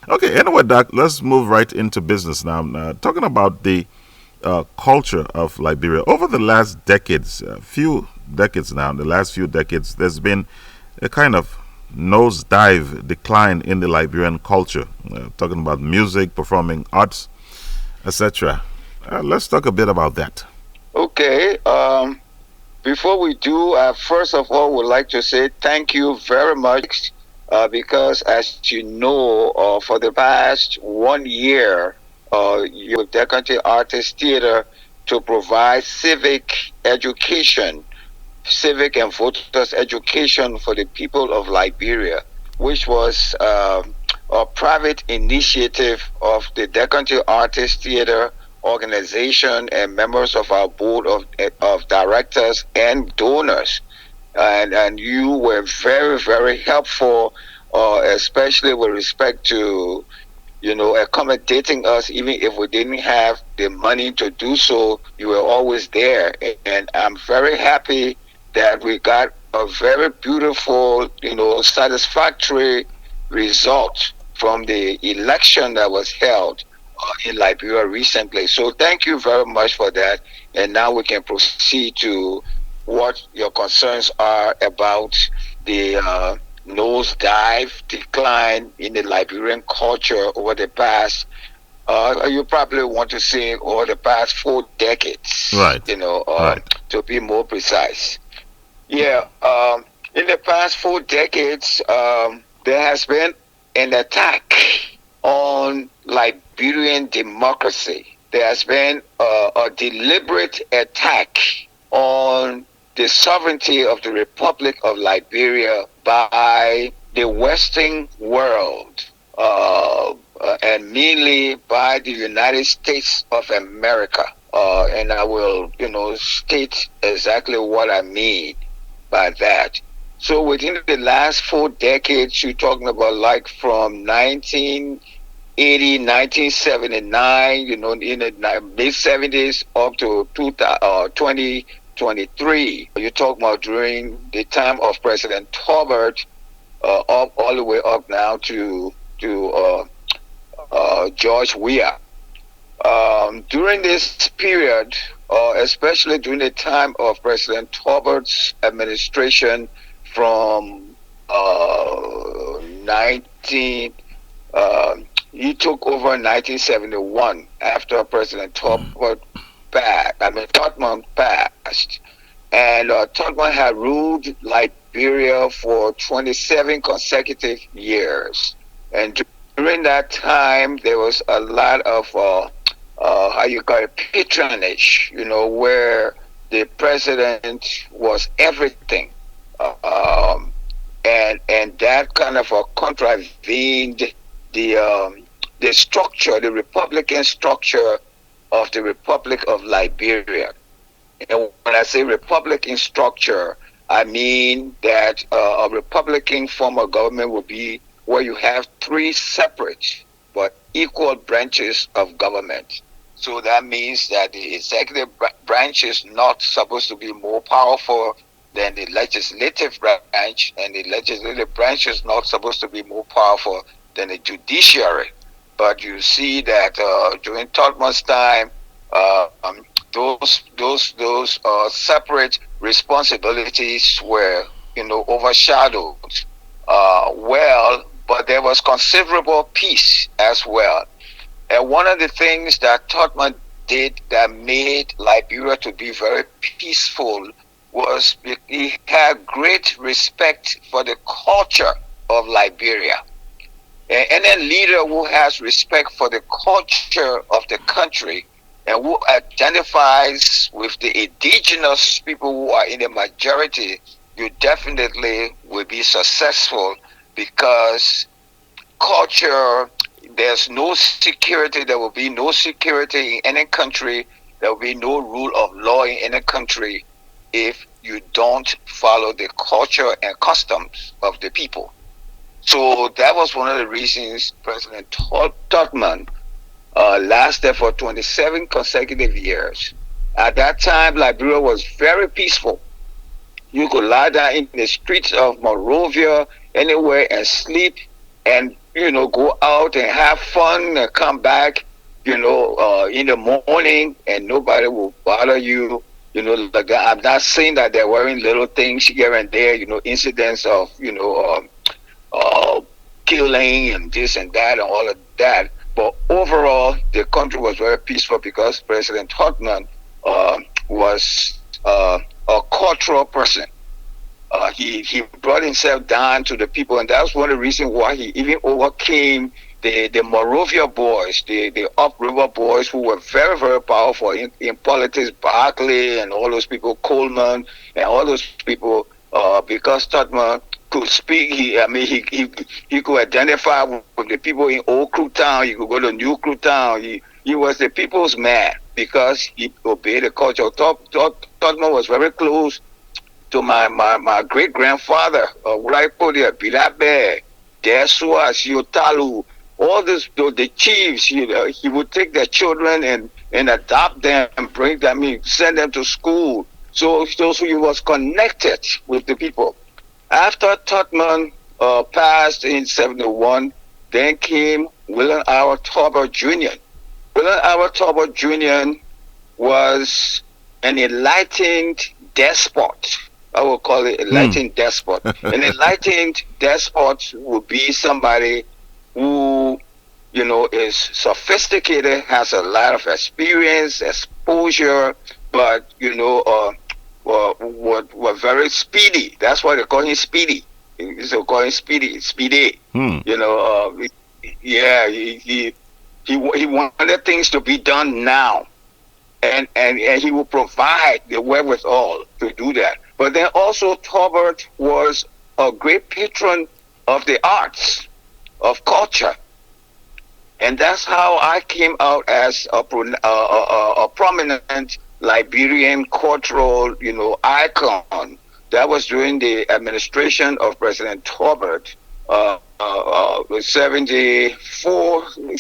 Okay, anyway, Doc, let's move right into business now. Talking about the culture of Liberia over the last decades, few decades now, in the last few decades, there's been a kind of nosedive decline in the Liberian culture. Talking about music, performing arts, etc. Let's talk a bit about that. Okay. Before we do, first of all, would like to say thank you very much because, as you know, for the past 1 year, you with Decanty Artist Theater to provide civic and voters education for the people of Liberia, which was a private initiative of the Decanty Artist Theater organization and members of our board of directors and donors. And you were very, very helpful, especially with respect to accommodating us, even if we didn't have the money to do so. You were always there, and I'm very happy that we got a very beautiful, satisfactory result from the election that was held in Liberia recently. So thank you very much for that. And now we can proceed to what your concerns are about the nosedive decline in the Liberian culture over the past, you probably want to say over the past 4 decades, Right, right. to be more precise. Yeah, in the past 4 decades, there has been an attack on Liberian democracy. There has been a deliberate attack on the sovereignty of the Republic of Liberia by the Western world, and mainly by the United States of America. And I will, state exactly what I mean by that. So within the last 4 decades, you're talking about like from 1980, 1979, in the mid 70s up to 2023. You're talking about during the time of President Tolbert, up all the way up now to George Weah. During this period, especially during the time of President Tolbert's administration from 19, he took over in 1971 after President Tolbert Totman passed. And Totman had ruled Liberia for 27 consecutive years. And during that time, there was a lot of how you call it, patronage, where the president was everything, and that kind of contravened the structure, the Republican structure of the Republic of Liberia. And when I say Republican structure, I mean that a Republican form of government would be where you have three separate but equal branches of government. So that means that the executive branch is not supposed to be more powerful than the legislative branch, and the legislative branch is not supposed to be more powerful than the judiciary. But you see that during Totman's time, those separate responsibilities were overshadowed. But there was considerable peace as well. And one of the things that Totman did that made Liberia to be very peaceful was he had great respect for the culture of Liberia. And any leader who has respect for the culture of the country and who identifies with the indigenous people who are in the majority, you definitely will be successful, because culture, there's no security, there will be no security in any country, there will be no rule of law in any country if you don't follow the culture and customs of the people. So that was one of the reasons President Totman lasted for 27 consecutive years. At that time, Liberia was very peaceful. You could lie down in the streets of Monrovia, anywhere, and sleep, and go out and have fun and come back, in the morning, and nobody will bother you. Like that. I'm not saying that they're wearing little things here and there, incidents of, uh, killing and this and that and all of that. But overall, the country was very peaceful because President Tubman was a cultural person. He brought himself down to the people, and that's one of the reasons why he even overcame the Morovia boys, the upriver boys who were very, very powerful in politics, Barclay and all those people, Coleman and all those people, because Tubman could speak. He could identify with the people in Old Crew Town. He could go to New Crew Town. He was the people's man because he obeyed the culture. Tubman was very close to my great grandfather, Raipodia, Bilabe, Desua, Siotalu, all this, the chiefs. He would take their children and adopt them and bring them in, send them to school. So he was connected with the people. After Tubman passed in 71, then came William R. Tolbert Jr. William R. Tolbert Jr. was an enlightened despot. I will call it enlightened despot. An enlightened despot would be somebody who, is sophisticated, has a lot of experience, exposure, but, were very speedy. That's why they call him Speedy. They call him Speedy. Yeah, he wanted things to be done now. And he will provide the wherewithal to do that. But then also Tolbert was a great patron of the arts, of culture. And that's how I came out as a prominent Liberian cultural, icon. That was during the administration of President Tolbert,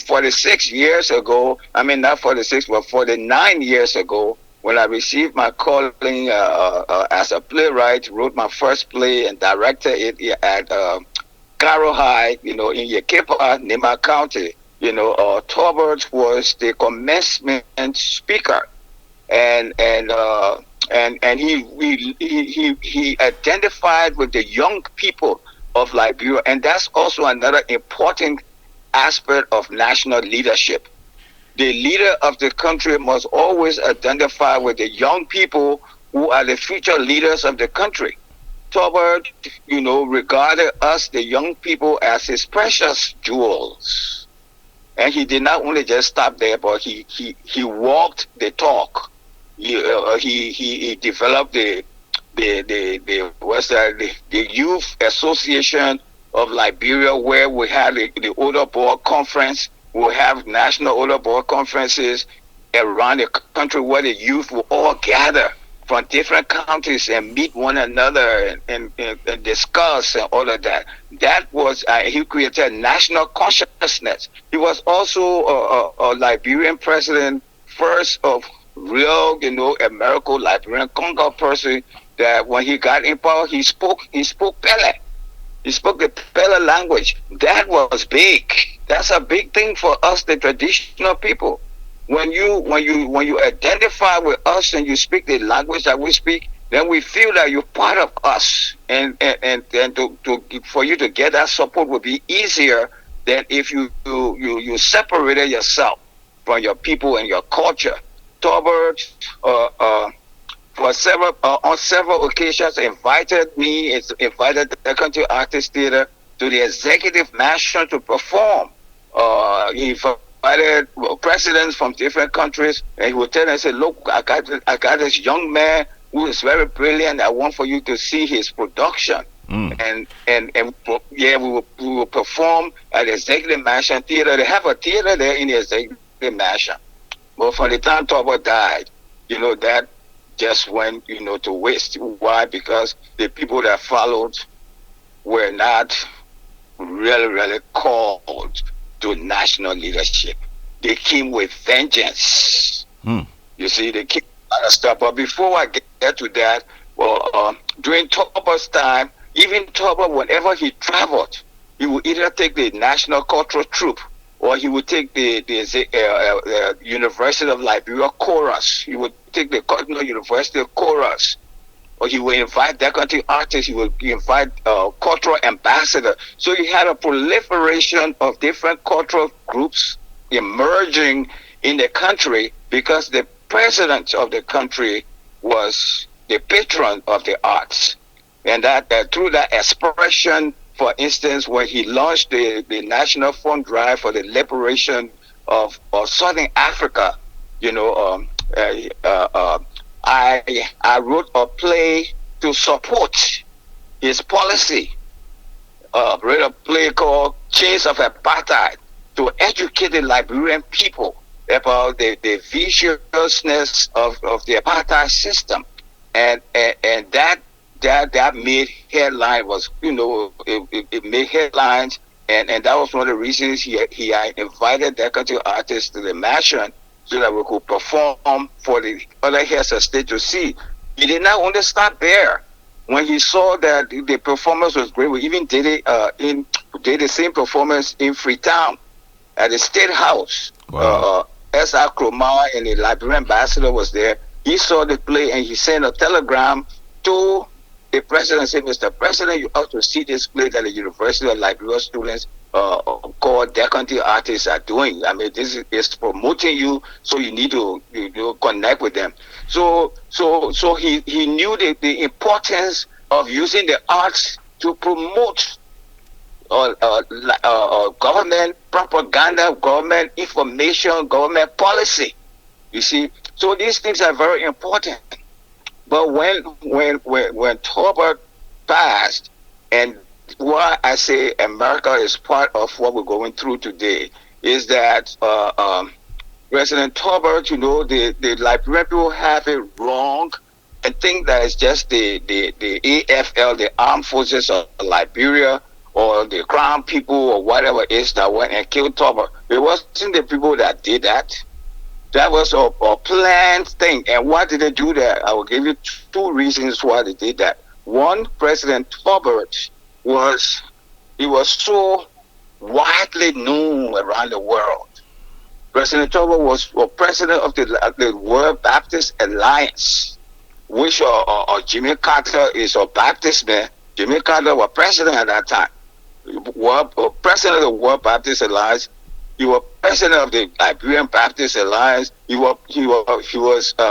46 years ago. I mean, not 46, but 49 years ago, when I received my calling as a playwright, wrote my first play and directed it at Caro High, in Yekepa, Nima County. Tolbert was the commencement speaker, and he identified with the young people of Liberia, and that's also another important aspect of national leadership. The leader of the country must always identify with the young people who are the future leaders of the country. Tolbert, regarded us, the young people, as his precious jewels. And he did not only just stop there, but he walked the talk. He developed the Youth Association of Liberia, where we had the Older Board Conference. We'll have national Older Board conferences around the country where the youth will all gather from different countries and meet one another and discuss and all of that. That was, he created national consciousness. He was also a Liberian president, first of real, American Liberian Congo person, that when he got in power, he spoke Pele. He spoke the Pele language. That was big. That's a big thing for us, the traditional people. When you identify with us and you speak the language that we speak, then we feel that you're part of us, and for you to get that support would be easier than if you separated yourself from your people and your culture. Tolbert, on several occasions, invited the Country Artists Theater to the executive mansion to perform. He invited presidents from different countries, and he would tell them, say, "Look, I got this young man who is very brilliant. I want for you to see his production." And we will perform at the Executive Mansion Theater. They have a theater there in the Executive Mansion. But from the time Tolbert died, that just went, to waste. Why? Because the people that followed were not really, really called to national leadership. They came with vengeance. You see, they came with a lot of stuff. But before I get to that, during Tolbert's time, even Tolbert, whenever he traveled, He would either take the National Cultural Troupe, or he would take the University of Liberia Chorus. He would take the University Chorus, or he would invite that country artists. He would invite cultural ambassador. So he had a proliferation of different cultural groups emerging in the country because the president of the country was the patron of the arts, and that through that expression. For instance, when he launched the National Fund Drive for the liberation of Southern Africa, you know, I wrote a play to support his policy. Wrote a play called Chains of Apartheid to educate the Liberian people about the viciousness of the apartheid system, and that made headline was, it made headlines, and that was one of the reasons he invited that country artists to the mansion so that we could perform for the other heads of state to see. He did not only stop there. When he saw that the performance was great, we even did it did the same performance in Freetown at the State House. Wow. S.R. Kromah and the Liberian ambassador was there. He saw the play and he sent a telegram to the president and said, Mr. President, you ought to see this play that the University of Liberia students called their country artists are doing. I mean, this is promoting you, so you need to connect with them. So he knew the importance of using the arts to promote government propaganda, government information, government policy. You see, so these things are very important. But when Tolbert passed, and why I say America is part of what we're going through today, is that President Tolbert, the Liberian people have it wrong and think that it's just the AFL, the Armed Forces of Liberia, or the Crown people, or whatever it is that went and killed Tolbert. It wasn't the people that did that. That was a planned thing. And why did they do that? I will give you two reasons why they did that. One, President Tolbert was so widely known around the world. President Tolbert was president of the World Baptist Alliance, which Jimmy Carter is a Baptist man. Jimmy Carter was president at that time. President of the World Baptist Alliance. He was president of the Liberian Baptist Alliance. He was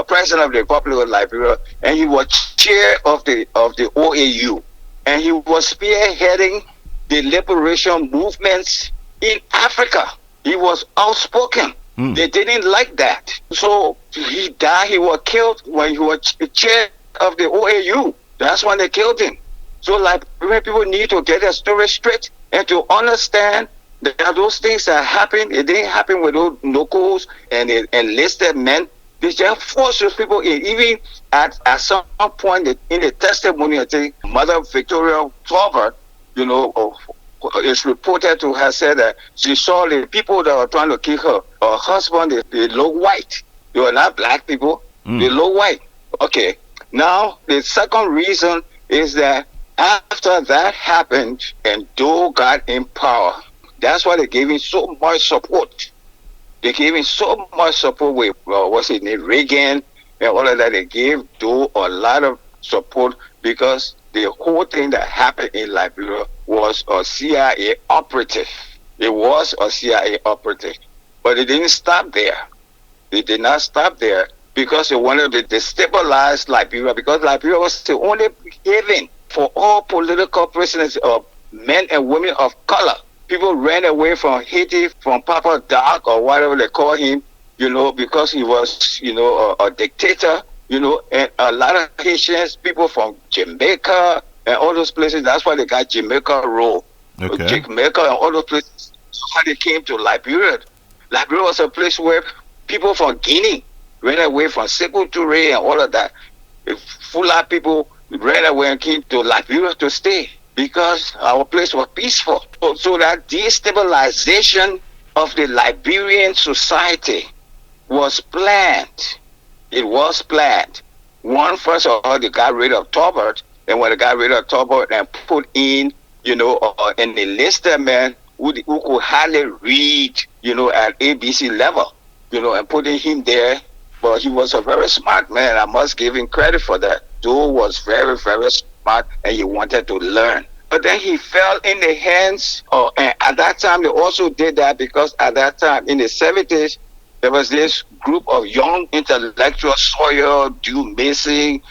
president of the Republic of Liberia, and he was chair of the OAU, and he was spearheading the liberation movements in Africa. He was outspoken. They didn't like that, so he died. He was killed when he was chair of the OAU. That's when they killed him. So Liberian people need to get their story straight and to understand that those things that happened, it didn't happen with those locals and enlisted men. They just forced those people in. Even at some point in the testimony, I think Mother Victoria Tolbert, it's reported to have said that she saw the people that were trying to kill her husband, they look white. They were not black people. They look white. Okay. Now, the second reason is that after that happened and Doe got in power, that's why they gave him so much support. They gave him so much support with, Reagan and all of that. They gave Doe a lot of support because the whole thing that happened in Liberia was a CIA operative. It was a CIA operative. But it didn't stop there. They did not stop there because they wanted to destabilize Liberia, because Liberia was the only haven for all political prisoners, men and women of color. People ran away from Haiti, from Papa Doc or whatever they call him, because he was, a dictator, and a lot of Haitians, people from Jamaica and all those places. That's why they got Jamaica role. Okay. Jamaica and all those places. So how they came to Liberia. Liberia was a place where people from Guinea ran away from Sekou Touré and all of that. Fula people ran away and came to Liberia to stay, because our place was peaceful. So that destabilization of the Liberian society was planned. It was planned. One, first of all, they got rid of Tolbert, and when they got rid of Tolbert and put in and enlisted men who could hardly read, at ABC level, and putting him there. But he was a very smart man. I must give him credit for that. Joe was very, very smart, and he wanted to learn. But then he fell in the hands and at that time they also did that because at that time in the 70s, there was this group of young intellectuals, Sawyer, Dew Mason,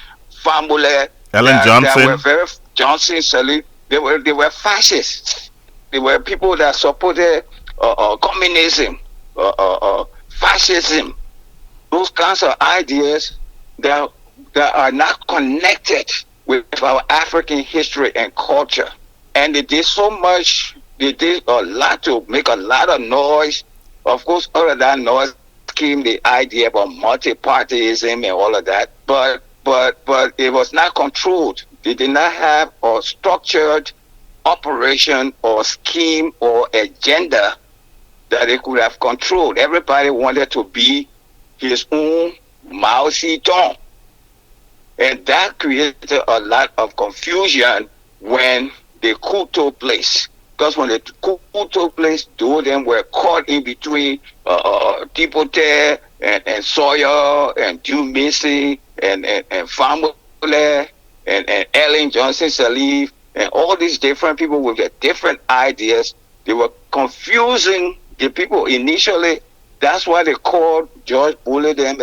Famule, Ellen that were Johnson. very Johnson, Sally. They were fascists. They were people that supported communism, fascism, those kinds of ideas that that are not connected with our African history and culture. And they did so much. They did a lot to make a lot of noise. Of course, out of that noise came the idea about multi-partyism and all of that. But it was not controlled. They did not have a structured operation or scheme or agenda that they could have controlled. Everybody wanted to be his own Mao Zedong. And that created a lot of confusion when the coup took place. Because when the coup took place, two of them were caught in between Tipote and Sawyer and Dew Mason and Famule and Ellen Johnson Sirleaf and all these different people with their different ideas. They were confusing the people initially. That's why they called George Bullard and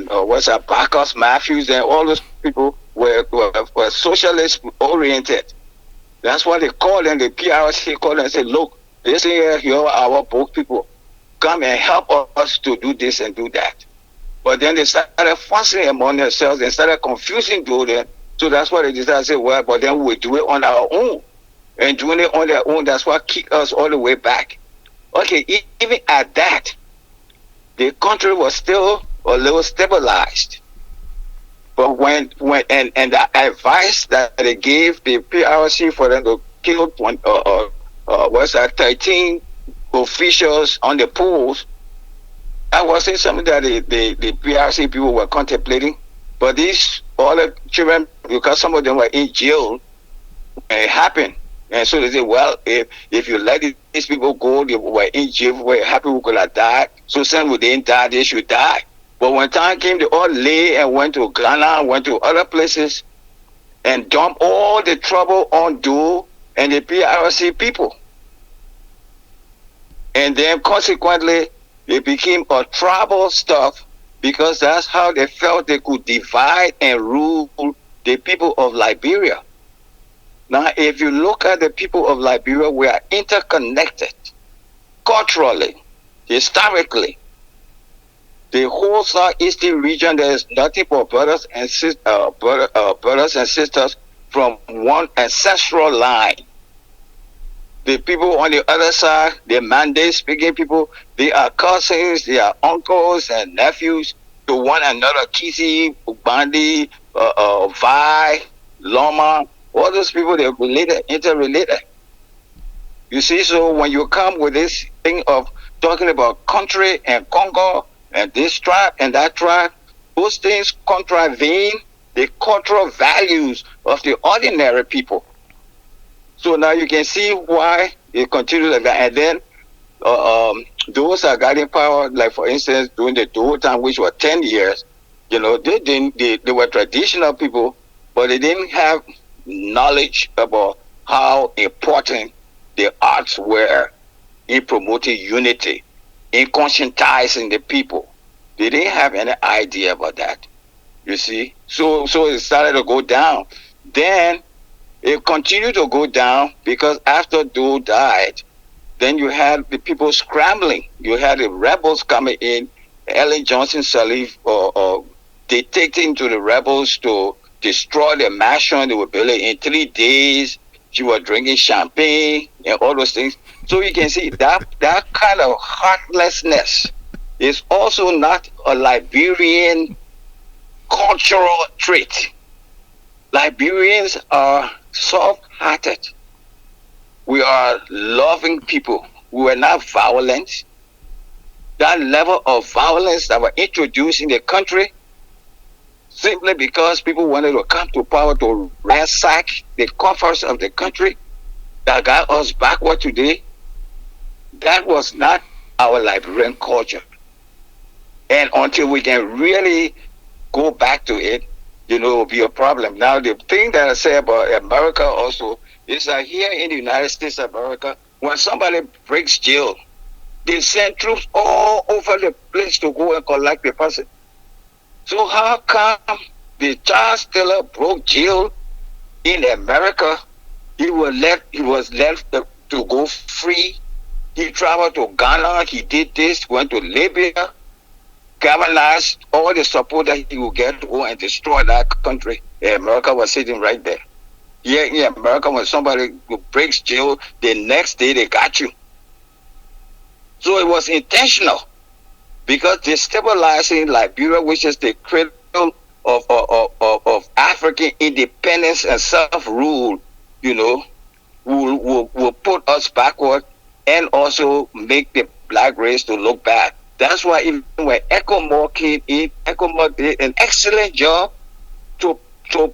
what's that, Bacchus Matthews and all those people were socialist oriented. That's why they called them, the PRC called them and said, look, this here are our both people. Come and help us to do this and do that. But then they started fussing among themselves and started confusing them. So that's why they decided to say, well, but then we'll do it on our own. And doing it on their own, that's what kicked us all the way back. Okay, even at that, the country was still a little stabilized. But when the advice that they gave the PRC for them to kill 13 officials on the polls, that wasn't something that the PRC people were contemplating. But these all the children, because some of them were in jail, and it happened. And so they said, well, if you let these people go, they were in jail, were happy we could have died. So since we didn't die, they should die. But when time came, they all lay and went to Ghana, went to other places, and dumped all the trouble on Doe and the PRC people. And then consequently, it became a tribal stuff because that's how they felt they could divide and rule the people of Liberia. Now, if you look at the people of Liberia, we are interconnected culturally, historically. The whole southeastern region, there is nothing but brothers and sisters from one ancestral line. The people on the other side, the Mande speaking people, they are cousins, they are uncles and nephews to one another. Kisi, Ubandi, Vai, Loma, all those people, they're related, interrelated. You see, so when you come with this thing of talking about country and Congo and this tribe and that tribe, those things contravene the cultural values of the ordinary people. So now you can see why it continues like that. And then those are guiding power, like for instance, during the Doe time, which was 10 years, they were traditional people, but they didn't have knowledge about how important the arts were in promoting unity, in conscientizing the people. They didn't have any idea about that. You see? So it started to go down. Then it continued to go down because after Doe died, then you had the people scrambling. You had the rebels coming in. Ellen Johnson Sirleaf dictating to the rebels to destroy the mansion they were building in 3 days. She was drinking champagne and all those things. So you can see that kind of heartlessness is also not a Liberian cultural trait. Liberians are soft-hearted. We are loving people. We are not violent. That level of violence that were introduced in the country simply because people wanted to come to power to ransack the coffers of the country that got us backward today. That was not our Liberian culture. And until we can really go back to it, it will be a problem. Now, the thing that I say about America also is that here in the United States of America, when somebody breaks jail, they send troops all over the place to go and collect the person. So how come the child stealer broke jail in America? He was left to go free. He traveled to Ghana. He did this. Went to Libya. Galvanized all the support that he would get to go and destroy that country. America was sitting right there. Here in America, when somebody breaks jail, the next day they got you. So it was intentional because destabilizing Liberia, which is the cradle of African independence and self-rule, will put us backward and also make the black race to look back. That's why even when ECOMOG came in, ECOMOG did an excellent job to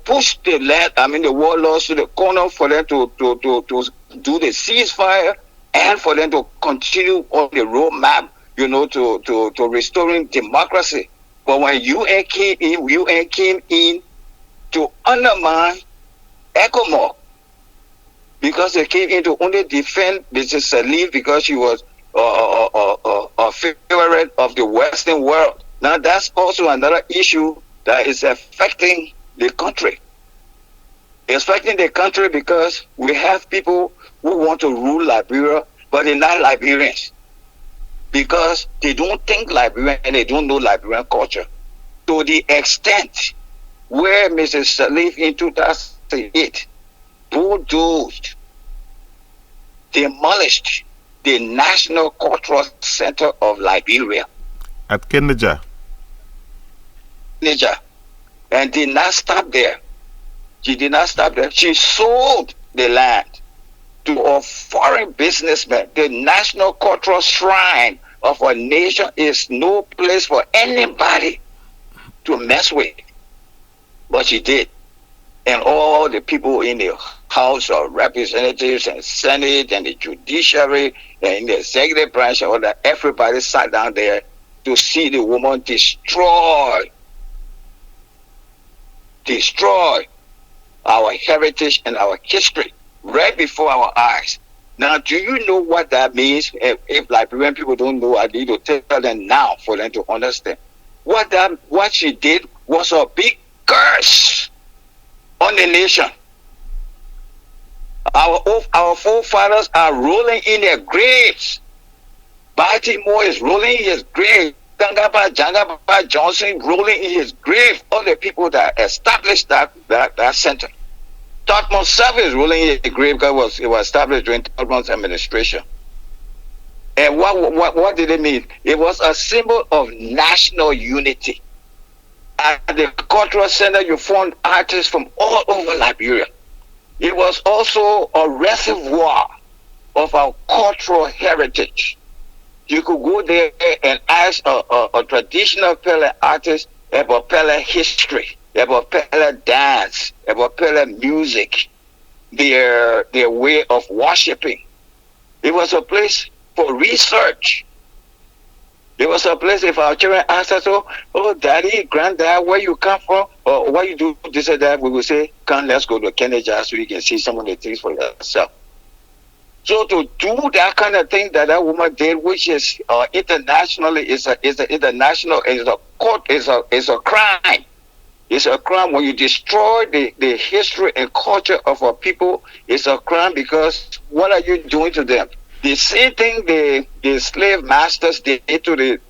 push the warlords to the corner for them to do the ceasefire and for them to continue on the roadmap, to restoring democracy. But when UN came in to undermine ECOMOG because they came in to only defend Mrs. Salif because she was a favorite of the Western world. Now that's also another issue that is affecting the country. It's affecting the country because we have people who want to rule Liberia, but they're not Liberians. Because they don't think Liberian and they don't know Liberian culture. To the extent where Mrs. Salif in 2008 bulldozed, demolished the National Cultural Center of Liberia. At Kennedy. And did not stop there. She did not stop there. She sold the land to a foreign businessman. The National Cultural Shrine of a nation is no place for anybody to mess with. But she did. And all the people in the House of Representatives and Senate and the judiciary and the executive branch, all that, everybody sat down there to see the woman destroy our heritage and our history right before our eyes. Now, do you know what that means? If Liberian people don't know, I need to tell them now for them to understand. What she did was a big curse on the nation. Our forefathers are rolling in their graves. Baltimore is rolling in his grave. Jangaba Johnson rolling in his grave. All the people that established that center. Totman Savage is rolling in his grave because it was established during Totman's administration. And what did it mean? It was a symbol of national unity. At the cultural center, you found artists from all over Liberia. It was also a reservoir of our cultural heritage. You could go there and ask a traditional Pele artist about Pele history, about Pele dance, about Pele music, their way of worshiping. It was a place for research. It was a place if our children ask us, oh, daddy, granddad, where you come from, or why you do this or that, we will say, come, let's go to Kennedy so you can see some of the things for yourself. So to do that kind of thing that woman did, which is internationally, is a crime. It's a crime when you destroy the history and culture of our people. It's a crime because what are you doing to them? The same thing the slave masters did to the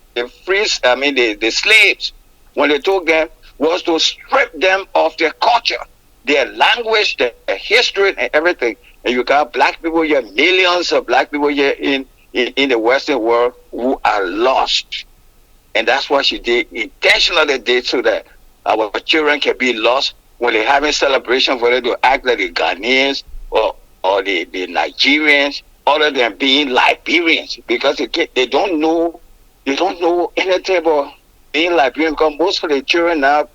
slaves when they took them was to strip them of their culture, their language, their history, and everything. And you got black people here, millions of black people here in the Western world who are lost. And that's what she did, intentionally did, so that our children can be lost when they're having celebration for them to act like the Ghanaians or the Nigerians, other than being Liberians, because they don't know anything about being Liberian, because most of the children now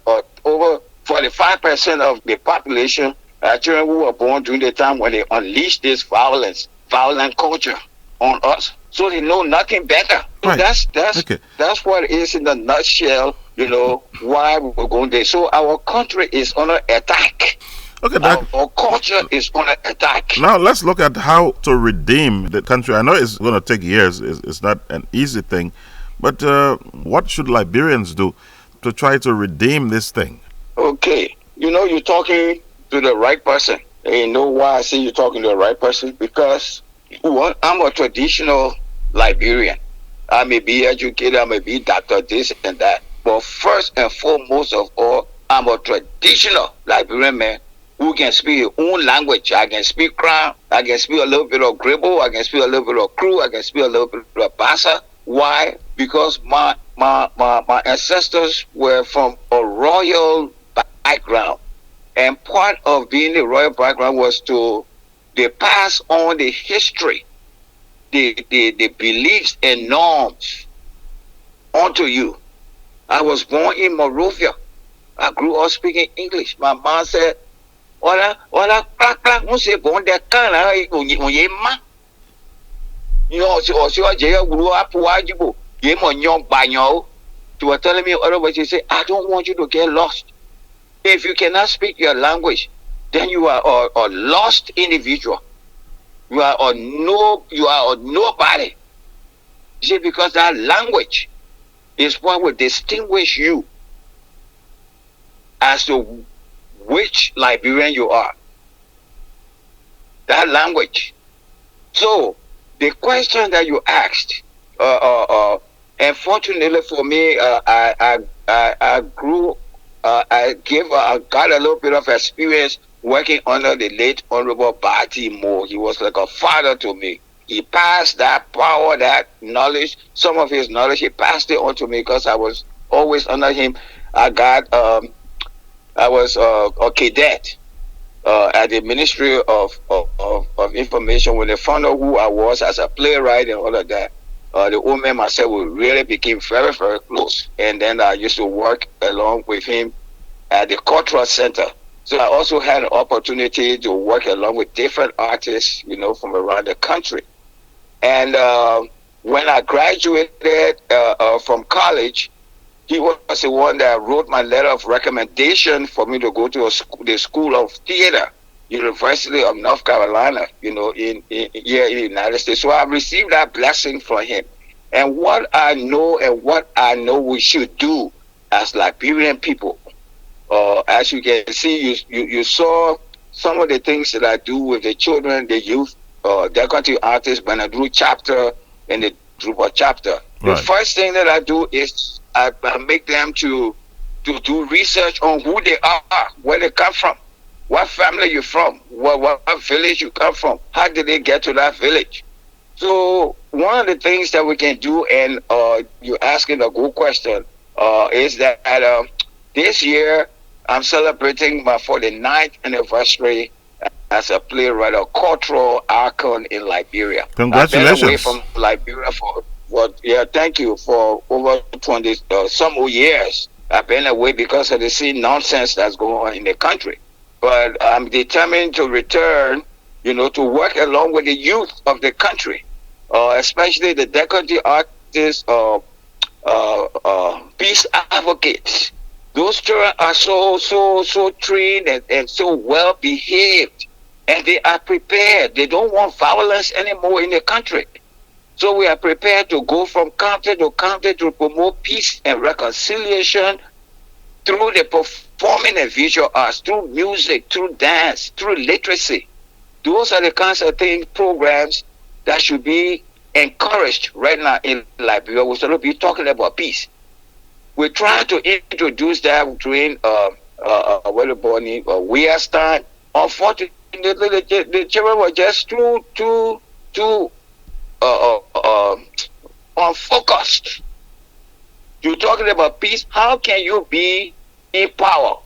over 45% of the population are children who were born during the time when they unleashed this violent culture on us. So they know nothing better. So Right. Okay. that's what it is in a nutshell. Why we're going there. So our country is under attack. Okay, our culture is under attack. Now let's look at how to redeem the country. I know it's going to take years. It's not an easy thing, but what should Liberians do to try to redeem this thing? Okay, you're talking to the right person. And you know why I say you're talking to the right person? Because I'm a traditional Liberian. I may be educated, I may be doctor, this and that. But first and foremost of all, I'm a traditional Liberian man who can speak his own language. I can speak Crown, I can speak a little bit of Gbaba, I can speak a little bit of Crew, I can speak a little bit of Bassa. Why? Because my ancestors were from a royal background. And part of being a royal background was they pass on the history, the beliefs and norms onto you. I was born in Morovia. I grew up speaking English. My mom said, "Hola, crack, on se bon de kana on yema." So I grew up wajibu. Yemo nyong banyo. She was telling me otherwise. She said, "I don't want you to get lost. If you cannot speak your language, then you are a lost individual. You are a nobody." She said, because that language is what will distinguish you as to which Liberian you are. That language. So the question that you asked, unfortunately for me, I grew. I got a little bit of experience working under the late Honorable Bati Moore. He was like a father to me. He passed that power, that knowledge, some of his knowledge, he passed it on to me because I was always under him. I was a cadet at the Ministry of Information. When they found out who I was as a playwright and all of that, the old man myself, we really became very, very close. And then I used to work along with him at the Cultural Center. So I also had an opportunity to work along with different artists, from around the country. And when I graduated from college, he was the one that wrote my letter of recommendation for me to go to the School of Theater, University of North Carolina, in the United States. So I received that blessing from him. And what I know we should do as Liberian people, as you can see, you saw some of the things that I do with the children, the youth, their country artists, when I do chapter and the Drupal chapter. Right. The first thing that I do is I make them to do research on who they are, where they come from, what family you're from, what village you come from, how did they get to that village. So one of the things that we can do, and you're asking a good question, is that this year I'm celebrating my 49th anniversary as a playwright, a cultural icon in Liberia. Congratulations. I've been away from Liberia thank you, for over 20 some years. I've been away because of the same nonsense that's going on in the country. But I'm determined to return, to work along with the youth of the country, especially the decorative artists, peace advocates. Those children are so trained and so well behaved, and they are prepared. They don't want violence anymore in the country. So we are prepared to go from county to county to promote peace and reconciliation through the performing and visual arts, through music, through dance, through literacy. Those are the kinds of programs that should be encouraged right now in Liberia. We should be talking about peace. We're trying to introduce that during Weir's time. Unfortunately, the children were just too unfocused. You're talking about peace. How can you be in power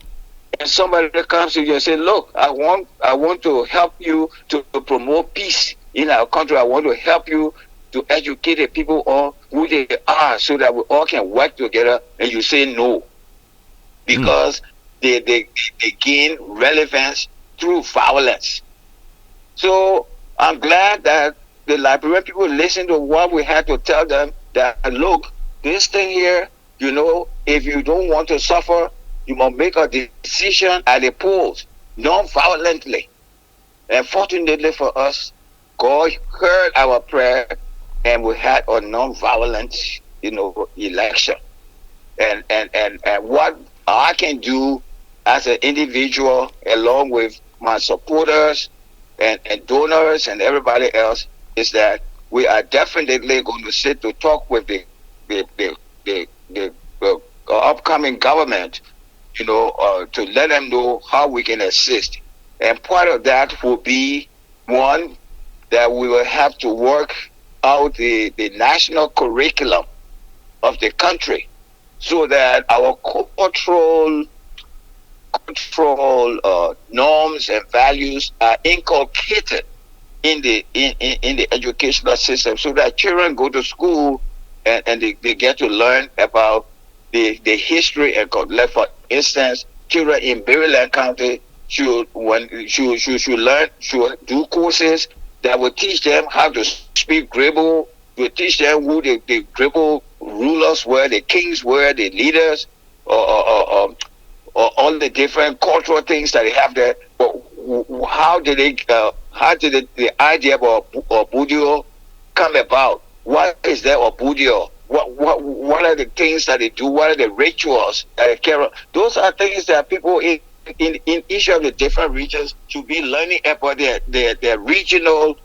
and somebody comes to you and say, "Look, I want to help you to promote peace in our country. I want to help you to educate the people on who they are so that we all can work together," and you say no. Because they gain relevance through violence. So I'm glad that the Liberian people listened to what we had to tell them that look, this thing here, if you don't want to suffer, you must make a decision at the polls, non-violently. And fortunately for us, God heard our prayer and we had a non-violent, election. And what I can do as an individual, along with my supporters and donors and everybody else, is that we are definitely going to sit to talk with the, the, the upcoming government, to let them know how we can assist. And part of that will be one, that we will have to work out the national curriculum of the country so that our cultural norms and values are inculcated in the educational system, so that children go to school and they get to learn about the history and like for instance, children in Maryland County should do courses that will teach them how to speak Gribble, will teach them who the Gribble rulers were, the kings were, the leaders, or all the different cultural things that they have there. But how did the idea about Obudio come about? What is there Obudio? What are the things that they do? What are the rituals that they carry? Those are things that people in each of the different regions should be learning about their regional,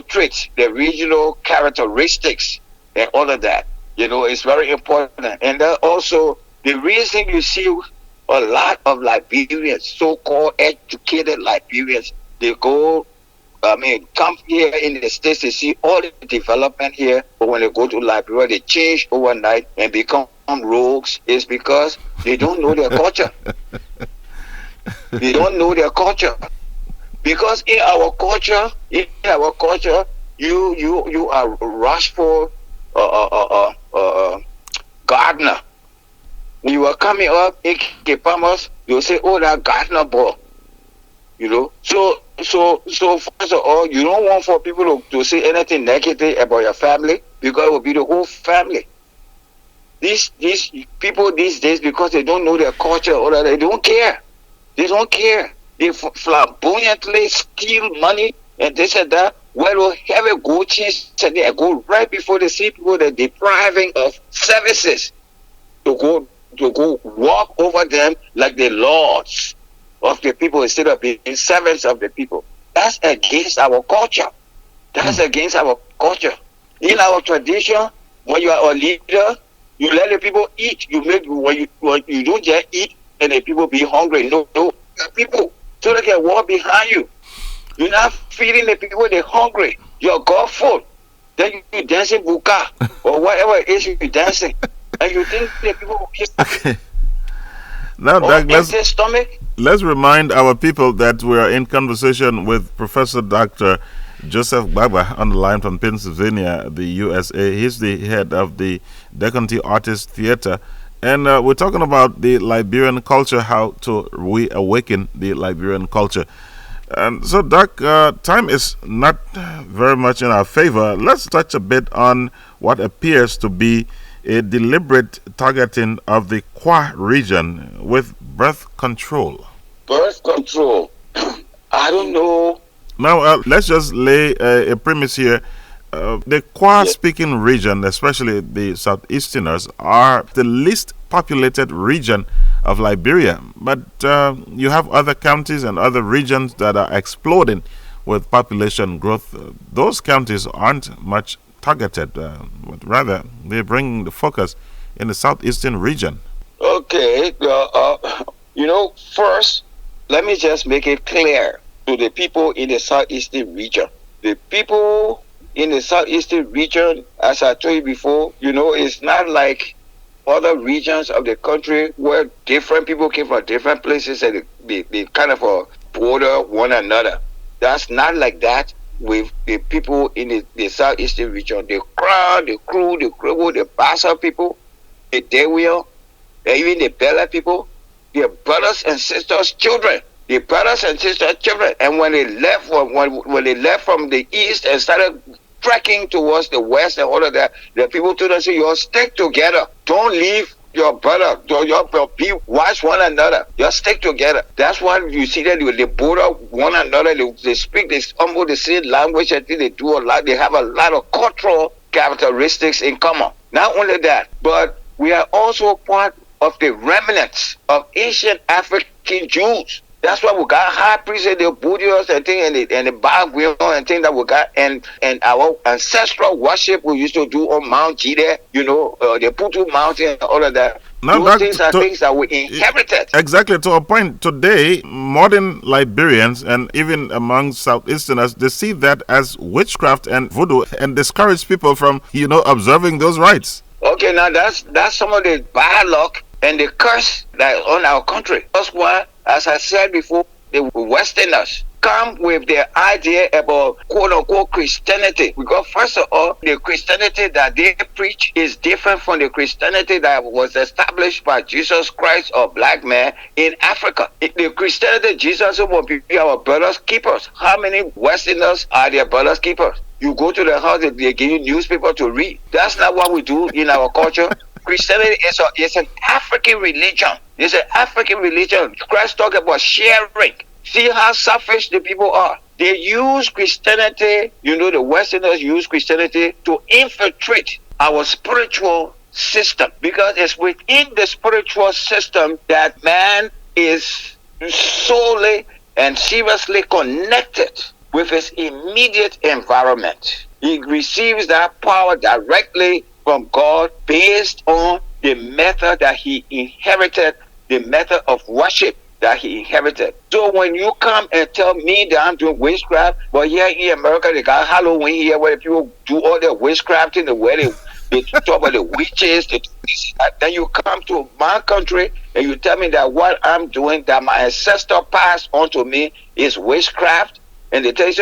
traits, their regional characteristics, and all of that. It's very important. And then also the reason you see a lot of Liberians, so-called educated Liberians, they come here in the States to see all the development here, but when they go to Liberia, they change overnight and become rogues, is because they don't know their culture. They don't know their culture. Because in our culture, you are rushful gardener. When you are coming up in Kepamas, you'll say, oh, that gardener boy. So first of all, you don't want for people to say anything negative about your family, because it will be the whole family. These people these days, because they don't know their culture, or they don't care. They don't care. They flamboyantly steal money and this and that. Well, we'll have a go chase and they go right before they see people that depriving of services to go walk over them like the lords of the people instead of being servants of the people. That's against our culture. That's against our culture. In our tradition, when you are a leader, you let the people eat. When you don't just eat and the people be hungry. No, people, so they can walk behind you. You're not feeding the people, they're hungry. You're God full. Then you dancing buka or whatever it is you're dancing. And you think the people will eat. Okay. Now, Doug, let's remind our people that we are in conversation with Professor Dr. Joseph Gbaba on the line from Pennsylvania, the USA. He's the head of the Decanty Artist Theater. And we're talking about the Liberian culture, how to reawaken the Liberian culture. And so, Doc, time is not very much in our favor. Let's touch a bit on what appears to be a deliberate targeting of the Kwa region with birth control. Birth control? I don't know. Now, let's just lay a premise here. The Kwa-speaking region, especially the Southeasterners, are the least populated region of Liberia. But you have other counties and other regions that are exploding with population growth. Those counties aren't much targeted, but rather they're bringing the focus in the Southeastern region. Okay. First, let me just make it clear to the people in the Southeastern region. The people in the Southeastern region, as I told you before, it's not like other regions of the country where different people came from different places and they kind of border one another. That's not like that with the people in the Southeastern region. The Crown, the Crew, the Kribo, the Bassa people, the Dewey, and even the Bella people, their brothers and sisters' children. The brothers and sisters' children. And when they left, when they left from the east and started trekking towards the west and all of that, the people told us, you all stick together. Don't leave your brother. Be watch one another. Just stick together. That's why you see that they border one another. They speak this almost the same language. I think they do a lot. They have a lot of cultural characteristics in common. Not only that, but we are also part of the remnants of ancient African Jews. That's why we got high priests and the Buddhists and things and the background and things that we got and our ancestral worship we used to do on Mount Jide, the Putu Mountain and all of that. Now, Those things are things that we inherited. Exactly, to a point. Today, modern Liberians and even among Southeasterners, they see that as witchcraft and voodoo and discourage people from, observing those rites. Okay, now that's some of the bad luck and the curse that on our country. That's why, as I said before, the Westerners come with their idea about quote-unquote Christianity. Because first of all, the Christianity that they preach is different from the Christianity that was established by Jesus Christ or black man in Africa. The Christianity Jesus will be our brother's keepers. How many Westerners are their brother's keepers? You go to the house, they give you newspaper to read. That's not what we do in our culture. Christianity is an African religion. It's an African religion. Christ talked about sharing. See how selfish the people are. They use Christianity, the Westerners use Christianity to infiltrate our spiritual system. Because it's within the spiritual system that man is solely and seriously connected with his immediate environment. He receives that power directly from God based on the method that he inherited, the method of worship that he inherited. So when you come and tell me that I'm doing witchcraft, but here in America they got Halloween here where people do all their witchcrafting, the way they talk about the witches, then you come to my country and you tell me that what I'm doing, that my ancestor passed on to me is witchcraft. And they tell you,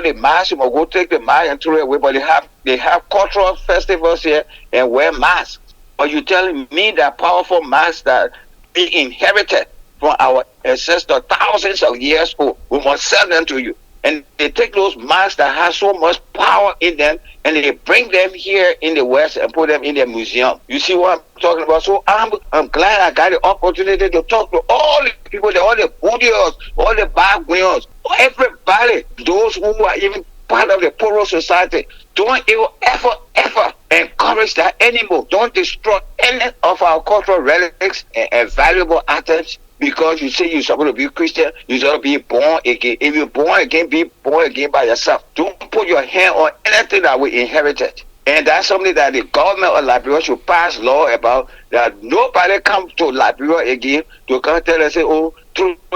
the mask, you must go take the mask and throw it away. But they have cultural festivals here and wear masks. But you telling me that powerful masks that we inherited from our ancestors thousands of years old, we must sell them to you. And they take those masks that have so much power in them and they bring them here in the West and put them in their museum. You see what I'm talking about? So I'm glad I got the opportunity to talk to all the people, all the Buddhists, all the backgrounds, everybody, those who are even part of the poorer society. Don't ever encourage that anymore. Don't destroy any of our cultural relics and valuable items. Because you say you're supposed to be Christian, you're supposed to be born again. If you're born again, be born again by yourself. Don't put your hand on anything that we inherited. And that's something that the government of Liberia should pass law about, that nobody come to Liberia again to come tell us, throw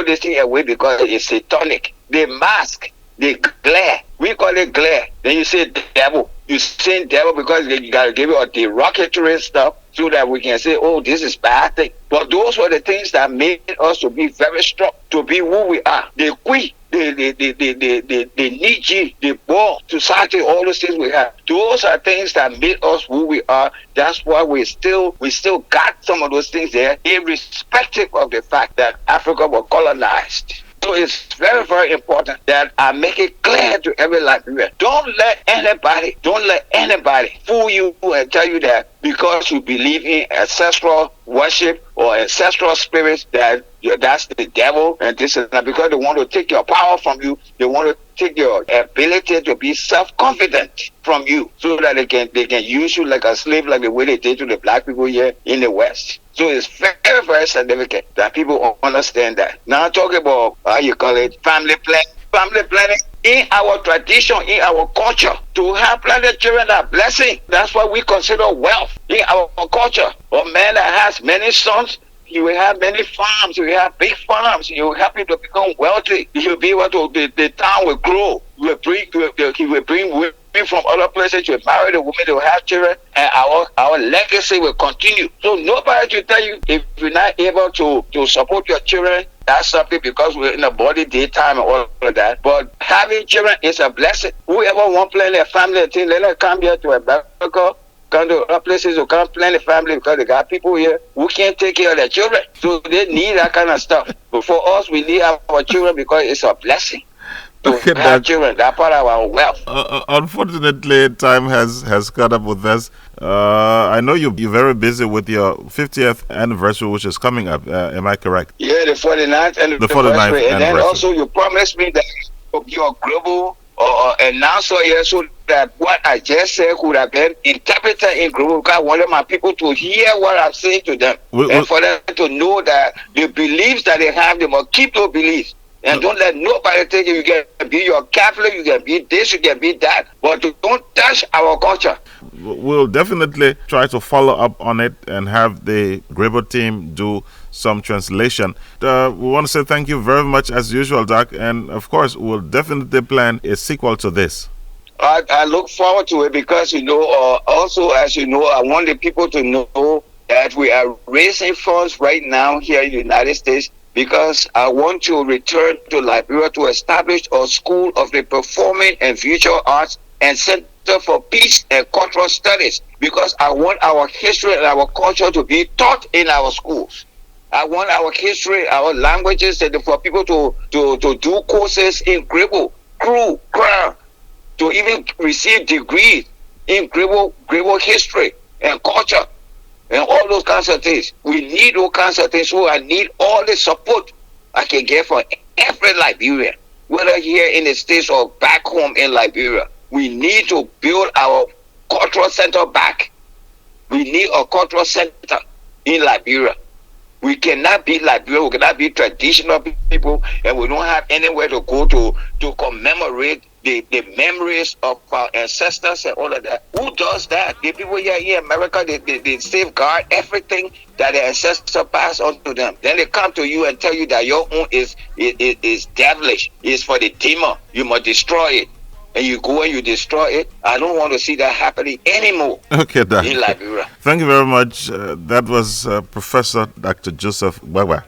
this thing away because it's satanic. The mask, the glare, we call it glare. Then you say devil. You say devil because you got to give it a derogatory stuff so that we can say, this is bad thing. But those were the things that made us to be very strong, to be who we are. The qui, the Niji, the ball, society, all those things we have. Those are things that made us who we are. That's why we still got some of those things there, irrespective of the fact that Africa was colonized. So it's very, very important that I make it clear to every Liberian. Don't let anybody fool you and tell you that because you believe in ancestral worship or ancestral spirits that that's the devil and this and that, because they want to take your power from you. They want to take your ability to be self-confident from you so that they can use you like a slave, like the way they did to the black people here in the West. So it's very, very significant that people understand that. Now talking about, family planning. Family planning in our tradition, in our culture, to have planted children are blessing. That's what we consider wealth in our culture. A man that has many sons, he will have many farms, he will have big farms, he will help you to become wealthy. He will be able to, the town will grow. He will bring women from other places to marry the women, to have children, and our legacy will continue. So nobody should tell you if you're not able to support your children. That's something because we're in the body daytime and all of that. But having children is a blessing. Whoever want to plan their family thing, let them come here to America come to other places to come plan a family because they got people here who can't take care of their children. So they need that kind of stuff. But for us, we need our children because it's a blessing to Okay, have Doc. children. That's part of our wealth. Unfortunately, time has caught up with us. I know you're very busy with your 50th anniversary, which is coming up. Am I correct? Yeah, the 49th The 49th anniversary. And then anniversary. also you promised me that you'll be a global announcer here so that what I just said could have been interpreted in global because I wanted my people to hear what I'm saying to them. And for them to know that the beliefs that they have, they must keep those beliefs. And don't let nobody think you can be your Catholic, you can be this, you can be that. But don't touch our culture. We'll definitely try to follow up on it and have the Grebo team do some translation. We want to say thank you very much as usual, Doc. And of course, we'll definitely plan a sequel to this. I look forward to it because, also, as you know, I want the people to know that we are raising funds right now here in the United States because I want to return to Liberia to establish a school of the performing and visual arts and Center for Peace and Cultural Studies because I want our history and our culture to be taught in our schools. I want our history, our languages, and for people to do courses in Grebo, Kru, Kra, to even receive degrees in Grebo history and culture. And all those kinds of things. We need those kinds of things. So I need all the support I can get from every Liberian, whether here in the States or back home in Liberia. We need to build our cultural center back. We need a cultural center in Liberia. We cannot be Liberia, we cannot be traditional people, and we don't have anywhere to go to commemorate the memories of our ancestors and all of that. Who does that? The people here in America, they safeguard everything that the ancestors pass on to them. Then they come to you and tell you that your own is devilish, is for the demon. You must destroy it. And you go and you destroy it. I don't want to see that happening anymore. Okay, Doc. In Liberia. Thank you very much. That was Professor Dr. Joseph Gbaba.